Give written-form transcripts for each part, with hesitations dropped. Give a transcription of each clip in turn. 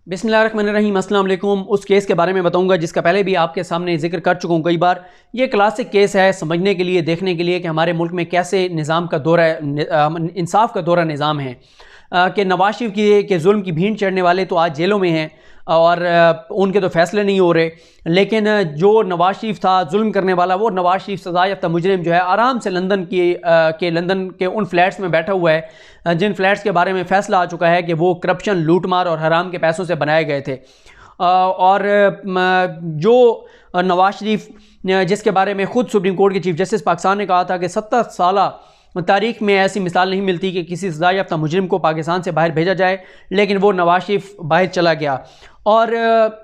बिस्मिल्लाहिर्रहमानिर्रहीम, अस्सलाम वालेकुम। उस केस के बारे में बताऊंगा जिसका पहले भी आपके सामने जिक्र कर चुका हूँ कई बार। ये क्लासिक केस है समझने के लिए, देखने के लिए कि हमारे मुल्क में कैसे निज़ाम का दौरा, इंसाफ का दौरा निज़ाम है। कि नवाज शरीफ के जुल्म की भीड़ चढ़ने वाले तो आज जेलों में हैं और उनके तो फैसले नहीं हो रहे, लेकिन जो नवाज शरीफ था जुल्म करने वाला, वो नवाज शरीफ सज़ा याफ्ता मुजरिम जो है आराम से लंदन के उन फ्लैट्स में बैठा हुआ है जिन फ्लैट्स के बारे में फ़ैसला आ चुका है कि वो करप्शन, लूटमार और हराम के पैसों से बनाए गए थे। और जो नवाज शरीफ जिसके बारे में ख़ुद सुप्रीम कोर्ट के चीफ जस्टिस पाकिस्तान ने कहा था कि 70 साल तारीख में ऐसी मिसाल नहीं मिलती कि किसी सज़ा याफ्ता मुजरिम को पाकिस्तान से बाहर भेजा जाए, लेकिन वो नवाज शरीफ बाहर चला गया। और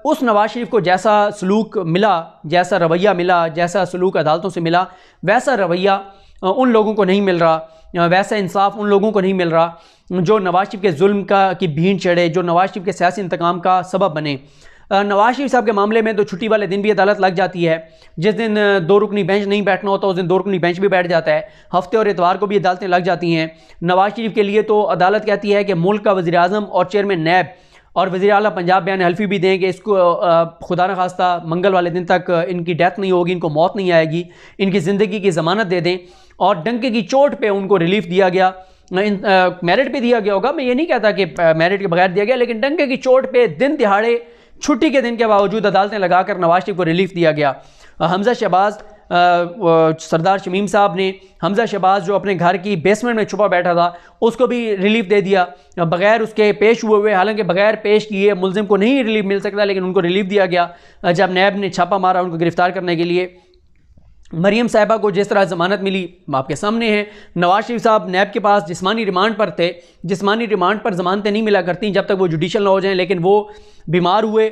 उस नवाज शरीफ को जैसा सलूक मिला, जैसा रवैया मिला, जैसा सलूक अदालतों से मिला, वैसा रवैया उन लोगों को नहीं मिल रहा, वैसा इंसाफ उन लोगों को नहीं मिल रहा जो नवाज शरीफ के जुल्म की भीड़ चढ़े, जो नवाज शरीफ के सियासी इंतकाम का सबब बने। नवाज शरीफ साहब के मामले में तो छुट्टी वाले दिन भी अदालत लग जाती है। जिस दिन 2 रुकनी बेंच नहीं बैठना होता उस दिन 2 रुकनी बेंच भी बैठ जाता है। हफ्ते और इतवार को भी अदालतें लग जाती हैं। नवाज शरीफ के लिए तो अदालत कहती है कि मुल्क का वज़ीर आज़म और चेयरमैन नैब और वज़ीर आला पंजाब बयान हल्फी भी दें कि इसको खुदा न खास्ता मंगल वाले दिन तक इनकी डेथ नहीं होगी, इनको मौत नहीं आएगी, इनकी ज़िंदगी की ज़मानत दे दें। और डंके की चोट पे उनको रिलीफ दिया गया, मेरिट पे दिया गया होगा, मैं ये नहीं कहता कि मेरिट के बगैर दिया गया, लेकिन डंके की चोट पे दिन दिहाड़े छुट्टी के दिन के बावजूद अदालतें लगाकर नवाज शरीफ को रिलीफ दिया गया। हमजा शहबाज, सरदार शमीम साहब ने हमजा शहबाज जो अपने घर की बेसमेंट में छुपा बैठा था उसको भी रिलीफ दे दिया बगैर उसके पेश हुए। हालांकि बगैर पेश किए मुलजिम को नहीं रिलीफ मिल सकता, लेकिन उनको रिलीफ दिया गया जब नैब ने छापा मारा उनको गिरफ्तार करने के लिए। मरियम साहिबा को जिस तरह ज़मानत मिली आपके सामने है। नवाज शरीफ साहब नैब के पास जिस्मानी रिमांड पर थे। जिस्मानी रिमांड पर ज़मानतें नहीं मिला करती जब तक वो जुडिशल ना हो जाएं, लेकिन वो बीमार हुए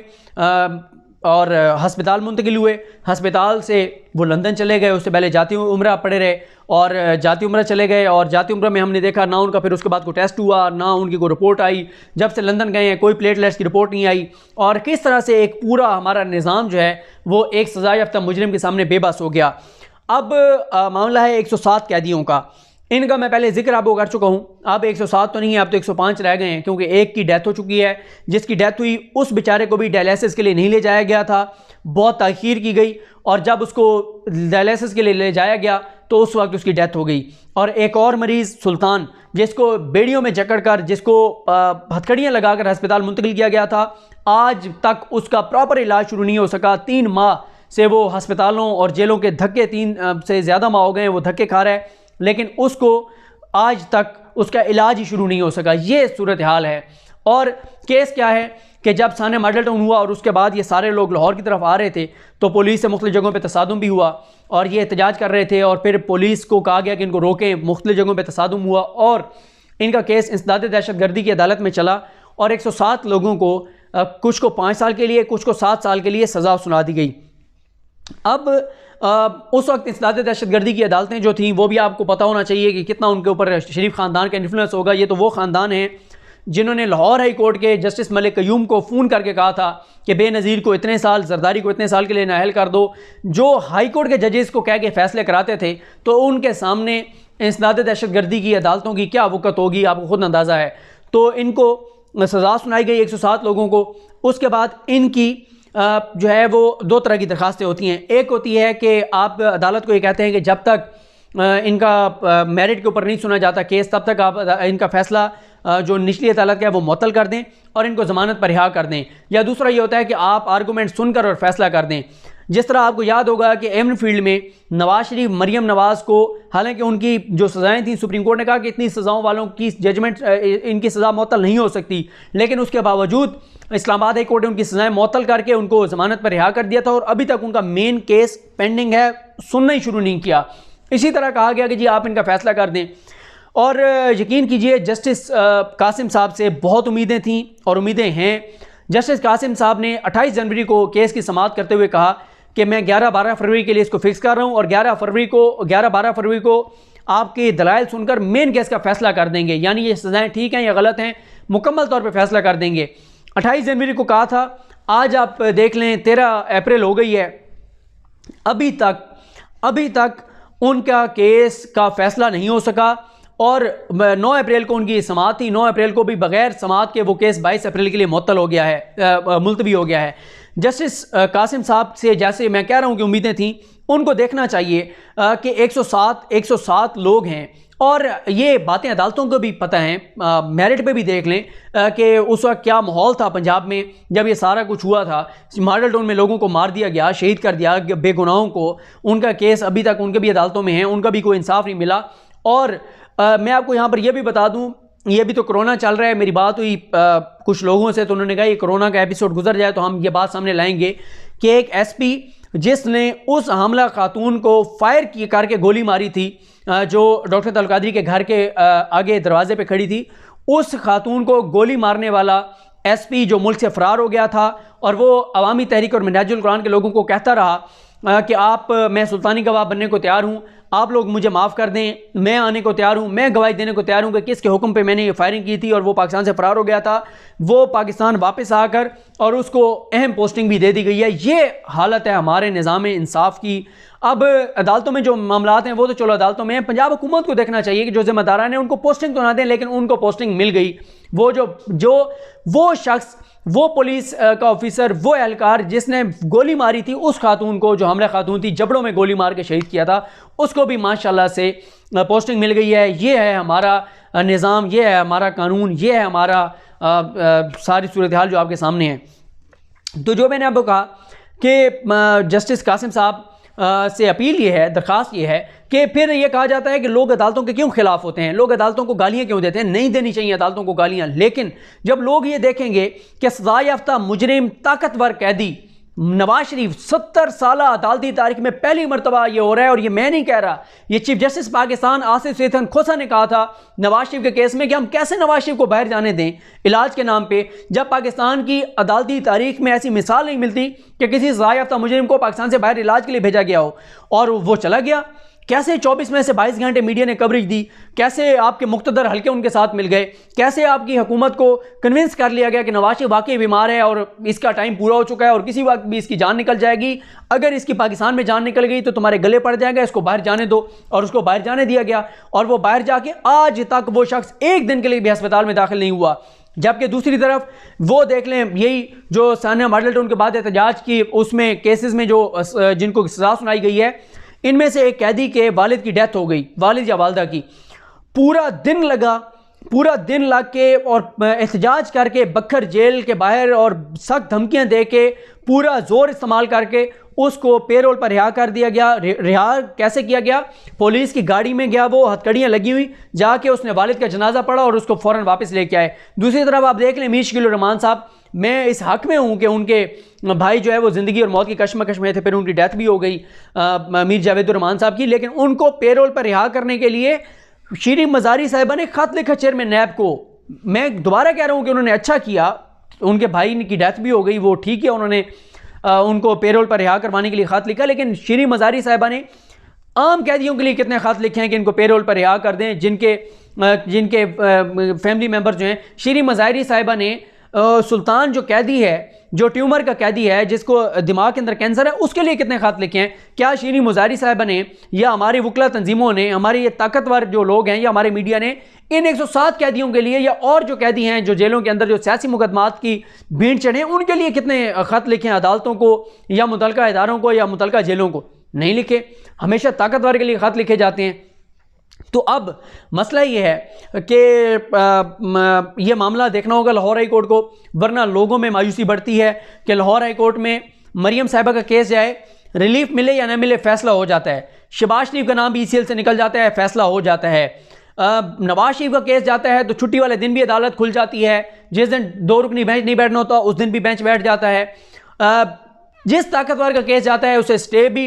और हस्पताल मुंतकिल हुए। हस्पताल से वो लंदन चले गए, उससे पहले जाती उम्रा पड़े रहे और जाती उम्रा चले गए। और जाती उम्रा में हमने देखा ना उनका फिर उसके बाद कोई टेस्ट हुआ, ना उनकी कोई रिपोर्ट आई। जब से लंदन गए हैं कोई प्लेटलेट्स की रिपोर्ट नहीं आई। और किस तरह से एक पूरा हमारा निज़ाम जो है वो एक सज़ा याफ्ता मुजरिम के सामने बेबस हो गया। अब मामला है 107 कैदियों का। इनका मैं पहले जिक्र आपको कर चुका हूँ। अब 107 तो नहीं है, अब तो 105 रह गए हैं, क्योंकि एक की डेथ हो चुकी है। जिसकी डेथ हुई उस बेचारे को भी डायलिसिस के लिए नहीं ले जाया गया था, बहुत ताख़ीर की गई, और जब उसको डायलिसिस के लिए ले जाया गया तो उस वक्त उसकी डेथ हो गई। और एक और मरीज़ सुल्तान, जिसको बेड़ियों में जकड़ कर, जिसको हथकड़ियाँ लगाकर अस्पताल मुंतकिल किया गया था, आज तक उसका प्रॉपर इलाज शुरू नहीं हो सका। 3 माह से वो हस्पतालों और जेलों के धक्के, 3 से ज़्यादा माह हो गए वो धक्के खा रहा है, लेकिन उसको आज तक उसका इलाज ही शुरू नहीं हो सका। ये सूरत हाल है। और केस क्या है कि जब साने मॉडल टाउन हुआ और उसके बाद ये सारे लोग लाहौर की तरफ आ रहे थे तो पुलिस से मुख्तलिफ जगहों पे तसादुम भी हुआ और ये एहतजाज कर रहे थे, और फिर पुलिस को कहा गया कि इनको रोकें। मुख्तलिफ जगहों पे तसादुम हुआ और इनका केस इंसदाद दहशतगर्दी की अदालत में चला और 107 लोगों को, कुछ को 5 साल के लिए, कुछ को 7 साल के लिए सज़ा सुना दी गई। अब उस वक्त इंसदाद दहशतगर्दी की अदालतें जो थीं वो भी आपको पता होना चाहिए कि कितना उनके ऊपर शरीफ ख़ानदान का इन्फ्लुएंस होगा। ये तो वो ख़ानदान है जिन्होंने लाहौर हाई कोर्ट के जस्टिस मलिक क़य्यूम को फ़ोन करके कहा था कि बेनज़ीर को इतने साल, जरदारी को इतने साल के लिए नाअहल कर दो। जो हाई कोर्ट के जजेस को कह के फ़ैसले कराते थे, तो उनके सामने इंसदाद दहशतगर्दी की अदालतों की क्या वक़्त होगी आपको खुद अंदाज़ा है। तो इनको सज़ा सुनाई गई 107 लोगों को। उसके बाद इनकी जो है वो 2 तरह की दरखास्तें होती हैं। एक होती है कि आप अदालत को ये कहते हैं कि जब तक इनका मेरिट के ऊपर नहीं सुना जाता केस, तब तक आप इनका फ़ैसला जो निचली अदालत का है वो मुअत्तल कर दें और इनको ज़मानत पर रिहा कर दें। या दूसरा ये होता है कि आप आर्गूमेंट सुनकर और फैसला कर दें। जिस तरह आपको याद होगा कि एमन फील्ड में नवाज शरीफ, मरियम नवाज़ को, हालांकि उनकी जो सज़ाएँ थीं, सुप्रीम कोर्ट ने कहा कि इतनी सज़ाओं वालों की जजमेंट, इनकी सज़ा मुअत्तल नहीं हो सकती, लेकिन उसके बावजूद इस्लामाबाद हाई कोर्ट ने उनकी सज़ाएँ मुअत्तल करके उनको ज़मानत पर रिहा कर दिया था और अभी तक उनका मेन केस पेंडिंग है, सुनना ही शुरू नहीं किया। इसी तरह कहा गया कि जी आप इनका फ़ैसला कर दें। और यकीन कीजिए जस्टिस कासिम साहब से बहुत उम्मीदें थीं और उम्मीदें हैं। जस्टिस कासिम साहब ने 28 जनवरी को केस की समाअत करते हुए कहा कि मैं 11-12 फरवरी के लिए इसको फिक्स कर रहा हूँ और 11-12 फरवरी को आपके दलाइल सुनकर मेन केस का फ़ैसला कर देंगे, यानी ये सज़ाएँ ठीक हैं या गलत हैं मुकम्मल तौर पर फ़ैसला कर देंगे। 28 जनवरी को कहा था, आज आप देख लें 13 अप्रैल हो गई है, अभी तक उनका केस का फ़ैसला नहीं हो सका और 9 अप्रैल को उनकी समाअत थी। 9 अप्रैल को भी बगैर समाअत के वो केस 22 अप्रैल के लिए मुअत्तल हो गया है, मुलतवी हो गया है। जस्टिस कासिम साहब से जैसे मैं कह रहा हूँ कि उम्मीदें थी, उनको देखना चाहिए कि 107 लोग हैं और ये बातें अदालतों को भी पता हैं। मेरिट पे भी देख लें कि उस वक्त क्या माहौल था पंजाब में जब ये सारा कुछ हुआ था। मॉडल टाउन में लोगों को मार दिया गया, शहीद कर दिया बेगुनाहों को, उनका केस अभी तक उनके भी अदालतों में है, उनका भी कोई इंसाफ नहीं मिला। और मैं आपको यहाँ पर यह भी बता दूँ, ये भी तो कोरोना चल रहा है। मेरी बात हुई कुछ लोगों से, तो उन्होंने कहा ये कोरोना का एपिसोड गुजर जाए तो हम ये बात सामने लाएंगे कि एक एसपी जिसने उस हमला खातून को फायर करके गोली मारी थी जो डॉक्टर तलकादरी के घर के आगे दरवाजे पे खड़ी थी, उस खातून को गोली मारने वाला एसपी जो मुल्क से फरार हो गया था और वो अवामी तहरीक और मिनाजुल कुरान के लोगों को कहता रहा कि मैं सुल्तानी गवाह बनने को तैयार हूँ, आप लोग मुझे माफ़ कर दें, मैं आने को तैयार हूँ, मैं गवाही देने को तैयार हूँ कि किसके हुक्म पे मैंने ये फायरिंग की थी और वो पाकिस्तान से फरार हो गया था। वो पाकिस्तान वापस आकर और उसको अहम पोस्टिंग भी दे दी गई है। ये हालत है हमारे निज़ाम इंसाफ की। अब अदालतों में जो मामलात हैं वो तो चलो अदालतों में हैं, पंजाब हुकूमत को देखना चाहिए कि जो जिम्मेदारान हैं उनको पोस्टिंग तो ना दें, लेकिन उनको पोस्टिंग मिल गई। वो शख्स, वो पुलिस का ऑफिसर, वो एहलकार जिसने गोली मारी थी उस खातून को, जो हमला खातून थी, जबड़ों में गोली मार के शहीद किया था, उसको भी माशाल्लाह से पोस्टिंग मिल गई है। ये है हमारा निज़ाम, ये है हमारा कानून, ये है हमारा सारी सूरत हाल जो आपके सामने है। तो जो मैंने आपको कहा कि जस्टिस कासिम साहब से अपील ये है, दरख्वास्त ये है कि फिर ये कहा जाता है कि लोग अदालतों के क्यों खिलाफ होते हैं, लोग अदालतों को गालियां क्यों देते हैं। नहीं देनी चाहिए अदालतों को गालियां, लेकिन जब लोग ये देखेंगे कि सजा याफ्ता मुजरिम ताकतवर कैदी नवाज शरीफ 70 साल अदालती तारीख में पहली मरतबा ये हो रहा है, और ये मैं नहीं कह रहा, ये चीफ जस्टिस पाकिस्तान आसिफ सैयद खोसा ने कहा था नवाज शरीफ के केस में कि हम कैसे नवाज शरीफ को बाहर जाने दें इलाज के नाम पे, जब पाकिस्तान की अदालती तारीख में ऐसी मिसाल नहीं मिलती कि किसी सजा याफ्ता मुजरिम को पाकिस्तान से बाहर इलाज के लिए भेजा गया हो और वो चला गया। कैसे 24 में से 22 घंटे मीडिया ने कवरेज दी, कैसे आपके मुख्तदर हल्के उनके साथ मिल गए, कैसे आपकी हुकूमत को कन्विंस कर लिया गया कि नवाज शरीफ वाकई बीमार है और इसका टाइम पूरा हो चुका है और किसी वक्त भी इसकी जान निकल जाएगी, अगर इसकी पाकिस्तान में जान निकल गई तो तुम्हारे गले पड़ जाएगा, इसको बाहर जाने दो। और उसको बाहर जाने दिया गया और वो बाहर जाके आज तक वो शख्स एक दिन के लिए भी अस्पताल में दाखिल नहीं हुआ। जबकि दूसरी तरफ वो देख लें, यही जो सानिया मॉडल टाउन के बाद एहतजाज की उसमें केसेस में जो जिनको सजा सुनाई गई है, इनमें से एक कैदी के वालिद की डेथ हो गई, वालिद या वालदा की। पूरा दिन लग के और एहतजाज करके बखर जेल के बाहर और सख्त धमकियां दे के पूरा जोर इस्तेमाल करके उसको पेरोल पर रिहा कर दिया गया। रिहा कैसे किया गया? पुलिस की गाड़ी में गया, वो हथकड़ियाँ लगी हुई, जाके उसने वालिद का जनाजा पढ़ा और उसको फ़ौरन वापस लेके आए। दूसरी तरफ आप देख लें मीर शकील रहमान साहब, मैं इस हक़ में हूँ कि उनके भाई जो है वो ज़िंदगी और मौत की कशमकश में थे, फिर उनकी डेथ भी हो गई मीर जावेदुर रहमान साहब की, लेकिन उनको पेरोल पर रिहा करने के लिए शीरी मज़ारी साहिबा ने ख़त लिखा चेयरमैन नैब को। मैं दोबारा कह रहा हूँ कि उन्होंने अच्छा किया, उनके भाई की डेथ भी हो गई, वो ठीक है, उन्होंने उनको पेरोल पर रिहा करवाने के लिए ख़त लिखा, लेकिन शीरी मज़ारी साहिबा ने आम कैदियों के लिए कितने ख़त लिखे हैं कि इनको पेरोल पर रिहा कर दें, जिनके फैमिली मेम्बर जो हैं। शीरी मज़ारी साहिबा ने सुल्तान जो कैदी है, जो ट्यूमर का कैदी है, जिसको दिमाग के अंदर कैंसर है, उसके लिए कितने ख़त लिखे हैं? क्या शीरी मुजारी साहिबा ने या हमारी वकला तंजीमों ने, हमारे ये ताकतवर जो लोग हैं या हमारे मीडिया ने इन 107 कैदियों के लिए या और जो कैदी हैं जो जेलों के अंदर जो सियासी मुकदमात की भीड़ चढ़े, उनके लिए कितने ख़त लिखे हैं अदालतों को या मुतलका इदारों को या मुतलका जेलों को? नहीं लिखे। हमेशा ताकतवर के लिए ख़त लिखे जाते हैं। तो अब मसला ये है कि ये मामला देखना होगा लाहौर हाई कोर्ट को, वरना लोगों में मायूसी बढ़ती है कि लाहौर हाई कोर्ट में मरियम साहिबा का केस जाए, रिलीफ मिले या ना मिले फैसला हो जाता है। शहबाज शरीफ का नाम भी ECL से निकल जाता है, फैसला हो जाता है। नवाज शरीफ का केस जाता है तो छुट्टी वाले दिन भी अदालत खुल जाती है, जिस दिन 2 रुकनी बेंच नहीं बैठना होता उस दिन भी बेंच बैठ जाता है। जिस ताकतवर का केस जाता है उसे स्टे भी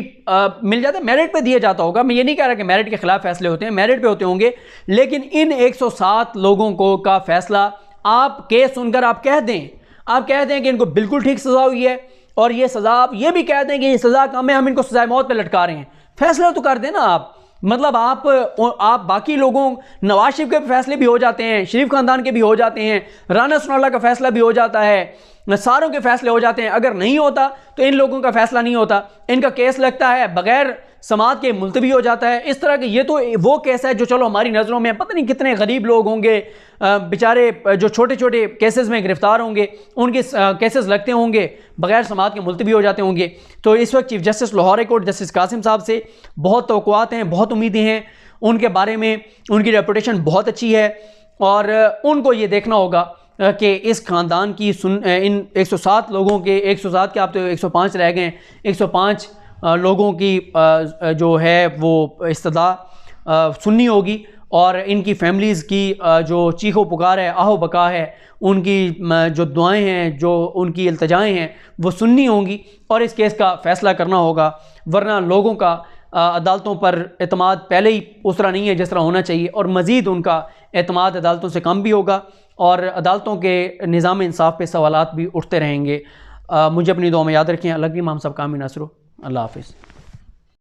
मिल जाता है, मेरिट पे दिया जाता होगा। मैं ये नहीं कह रहा कि मेरिट के खिलाफ फैसले होते हैं, मेरिट पे होते होंगे, लेकिन इन 107 लोगों को का फैसला आप केस सुनकर आप कह दें कि इनको बिल्कुल ठीक सजा हुई है, और ये सजा आप ये भी कह दें कि ये सजा कम है, हम इनको सजाए मौत पे लटका रहे हैं। फैसला तो कर देना आप। मतलब आप बाकी लोगों, नवाज शरीफ के फैसले भी हो जाते हैं, शरीफ खानदान के भी हो जाते हैं, राना सनाउल्लाह का फैसला भी हो जाता है, सारों के फैसले हो जाते हैं। अगर नहीं होता तो इन लोगों का फैसला नहीं होता। इनका केस लगता है बगैर समाअत के मुलतवी हो जाता है। इस तरह के ये तो वो केस है जो चलो हमारी नज़रों में पता नहीं कितने गरीब लोग होंगे, बेचारे जो छोटे छोटे केसेस में गिरफ्तार होंगे, उनके केसेस लगते होंगे, बगैर समाअत के मुलतवी हो जाते होंगे। तो इस वक्त chief justice Lahore high court justice Qasim साहब से बहुत तवक्कुआत हैं, बहुत उम्मीदें हैं उनके बारे में। उनकी रेपुटेशन बहुत अच्छी है और उनको ये देखना होगा कि इस ख़ानदान की इन 107 लोगों के 107 के आप तो 105 रह गए, 105 लोगों की जो है वो इस्तदा सुननी होगी और इनकी फैमिलीज़ की जो चीखो पुकार है, आहो बका है, उनकी जो दुआएं हैं, जो उनकी इल्तिजाएं हैं, वो सुननी होंगी और इस केस का फ़ैसला करना होगा। वरना लोगों का अदालतों पर एतमाद पहले ही उस तरह नहीं है जिस तरह होना चाहिए और मज़ीद उनका एतमाद अदालतों से कम भी होगा और अदालतों के निज़ाम इंसाफ पे सवालात भी उठते रहेंगे। मुझे अपनी दुआ में याद रखें। अल्लाह की हम सब कामिल नसरो। अल्लाह हाफ़िज़।